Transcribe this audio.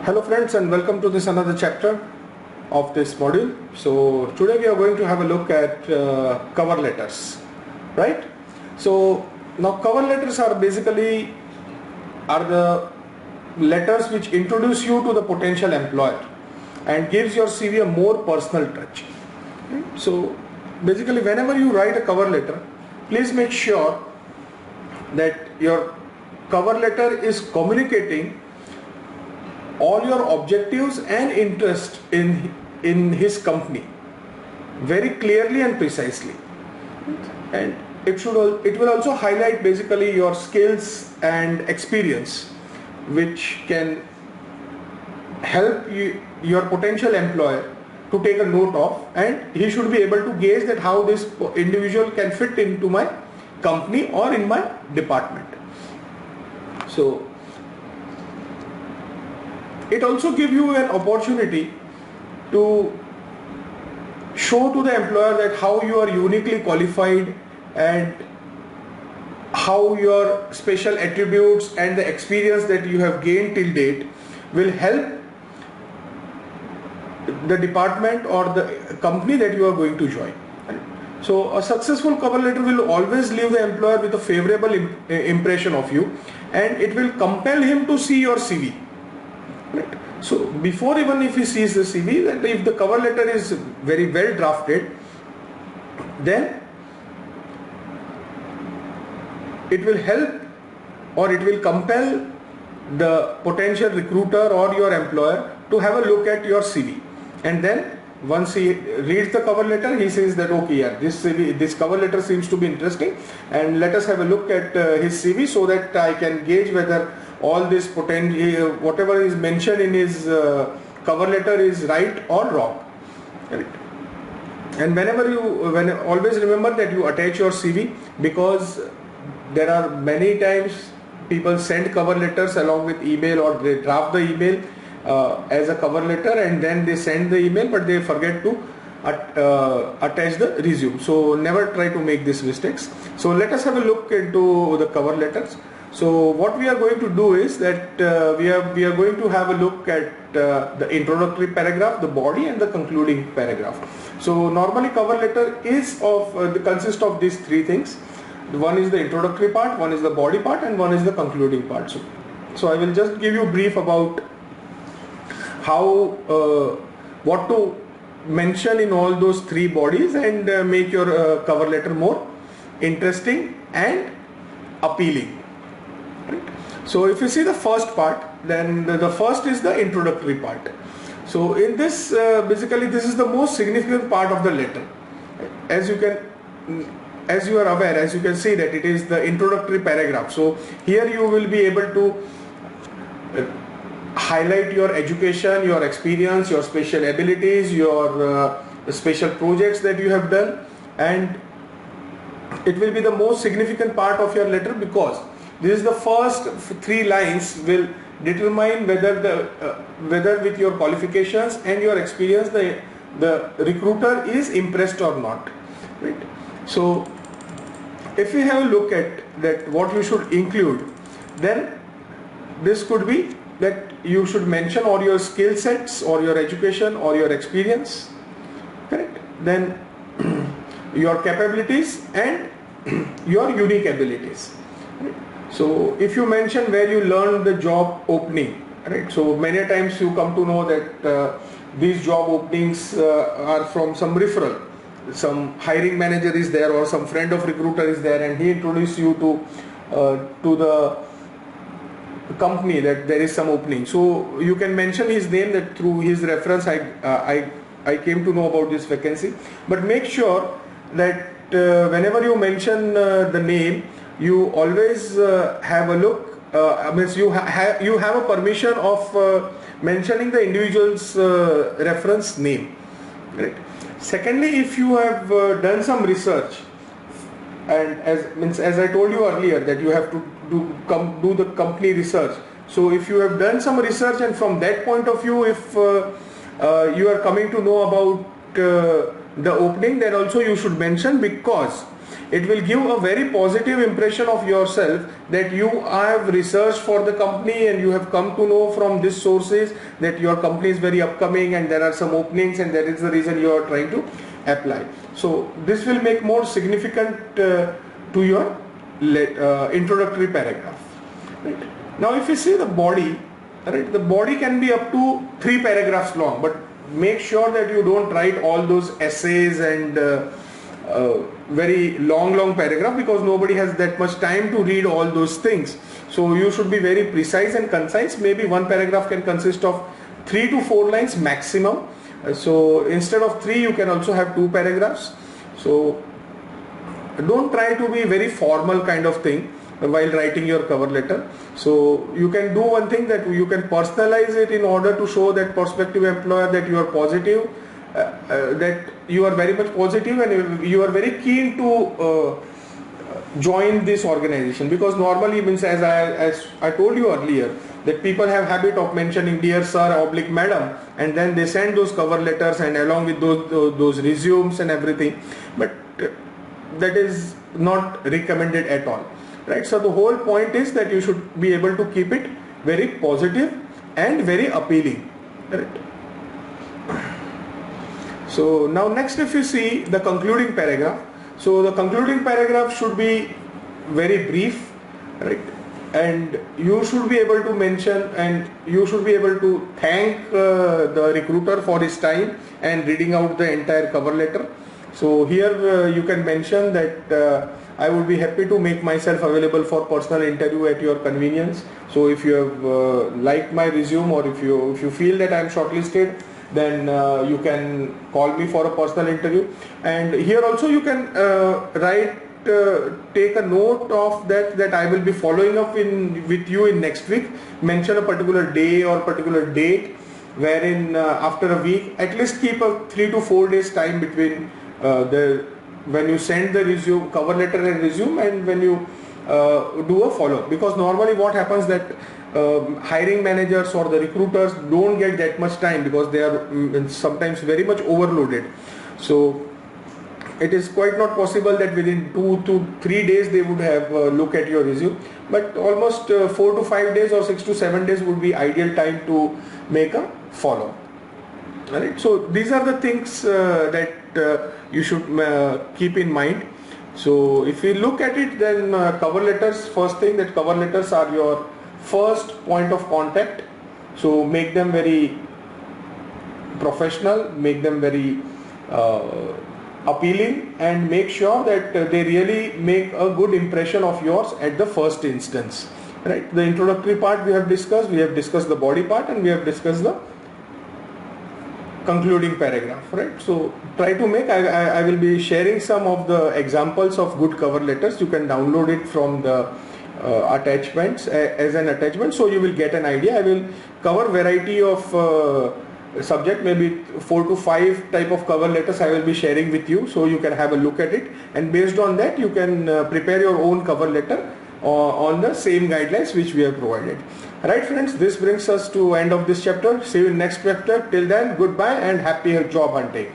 Hello friends, and welcome to this another chapter of this module. So today we are going to have a look at cover letters, right? So now cover letters are basically the letters which introduce you to the potential employer and gives your CV a more personal touch. So basically whenever you write a cover letter, please make sure that your cover letter is communicating all your objectives and interest in his company very clearly and precisely, and it will also highlight basically your skills and experience which can help your potential employer to take a note of, and he should be able to gauge that how this individual can fit into my company or in my department. So it also gives you an opportunity to show to the employer that how you are uniquely qualified and how your special attributes and the experience that you have gained till date will help the department or the company that you are going to join. So a successful cover letter will always leave the employer with a favorable impression of you, and it will compel him to see your CV. Right. So before even if he sees the CV, that if the cover letter is very well drafted, then it will help or it will compel the potential recruiter or your employer to have a look at your CV, and then once he reads the cover letter, he says that okay, yeah, this cover letter seems to be interesting, and let us have a look at his CV so that I can gauge whether all this potential, whatever is mentioned in his cover letter is right or wrong. Right. And always remember that you attach your CV, because there are many times people send cover letters along with email, or they draft the email as a cover letter and then they send the email, but they forget to attach the resume. So never try to make these mistakes. So let us have a look into the cover letters. So what we are going to do is that we are going to have a look at the introductory paragraph, the body, and the concluding paragraph. So normally cover letter is consists of these three things. One is the introductory part, one is the body part, and one is the concluding part. So I will just give you a brief about how what to mention in all those three bodies and make your cover letter more interesting and appealing. Right. So if you see the first part, then the first is the introductory part. So in this basically this is the most significant part of the letter. As you are aware, as you can see that it is the introductory paragraph. So here you will be able to highlight your education, your experience, your special abilities, your special projects that you have done, and it will be the most significant part of your letter, because this is the first three lines will determine whether with your qualifications and your experience the recruiter is impressed or not. Right. So if we have a look at that what you should include, then this could be that you should mention all your skill sets or your education or your experience, correct? Then your capabilities and your unique abilities. Right? So if you mention where you learned the job opening, right? So many times you come to know that these job openings are from some referral. Some hiring manager is there or some friend of recruiter is there, and he introduced you to the company that there is some opening. So you can mention his name, that through his reference I came to know about this vacancy. But make sure that whenever you mention the name, you always have a look. Means you have a permission of mentioning the individual's reference name. Right. Secondly, if you have done some research, and as I told you earlier that you have to do the company research. So if you have done some research, and from that point of view, if you are coming to know about the opening, then also you should mention, because it will give a very positive impression of yourself, that you have researched for the company and you have come to know from these sources that your company is very upcoming and there are some openings, and that is the reason you are trying to apply. So this will make more significant to your introductory paragraph. Right. Now if you see the body, right, the body can be up to 3 paragraphs long, but make sure that you don't write all those essays and very long paragraph, because nobody has that much time to read all those things. So you should be very precise and concise. Maybe one paragraph can consist of 3 to 4 lines maximum. So instead of 3, you can also have 2 paragraphs. So don't try to be very formal kind of thing while writing your cover letter. So you can do one thing, that you can personalize it in order to show that prospective employer that you are positive, that you are very much positive and you are very keen to join this organization. Because normally, means as I told you earlier, that people have habit of mentioning dear sir / madam, and then they send those cover letters and along with those resumes and everything, but that is not recommended at all. Right, so the whole point is that you should be able to keep it very positive and very appealing. Right. So now next, if you see the concluding paragraph, so the concluding paragraph should be very brief, right, and you should be able to mention and you should be able to thank the recruiter for his time and reading out the entire cover letter. So here you can mention that I would be happy to make myself available for personal interview at your convenience. So if you have liked my resume, or if you feel that I am shortlisted, then you can call me for a personal interview. And here also you can take a note of that I will be following up with you in next week. Mention a particular day or particular date, wherein after a week, at least keep a 3 to 4 days time between when you send the resume, cover letter and resume, and when you do a follow-up. Because normally what happens that hiring managers or the recruiters don't get that much time, because they are sometimes very much overloaded. So it is quite not possible that within 2 to 3 days they would have look at your resume, but almost 4 to 5 days or 6 to 7 days would be ideal time to make a follow-up. Right. So these are the things that you should keep in mind. So if we look at it, then cover letters, first thing, that cover letters are your first point of contact. So make them very professional, make them very appealing, and make sure that they really make a good impression of yours at the first instance. Right. The introductory part we have discussed the body part, and we have discussed the concluding paragraph. Right. So try to make, I will be sharing some of the examples of good cover letters. You can download it from the attachments as an attachment, so you will get an idea. I will cover variety of subject, maybe 4 to 5 type of cover letters I will be sharing with you, so you can have a look at it, and based on that you can prepare your own cover letter on the same guidelines which we have provided. Right friends, this brings us to end of this chapter. See you in next chapter. Till then, goodbye and happy job hunting.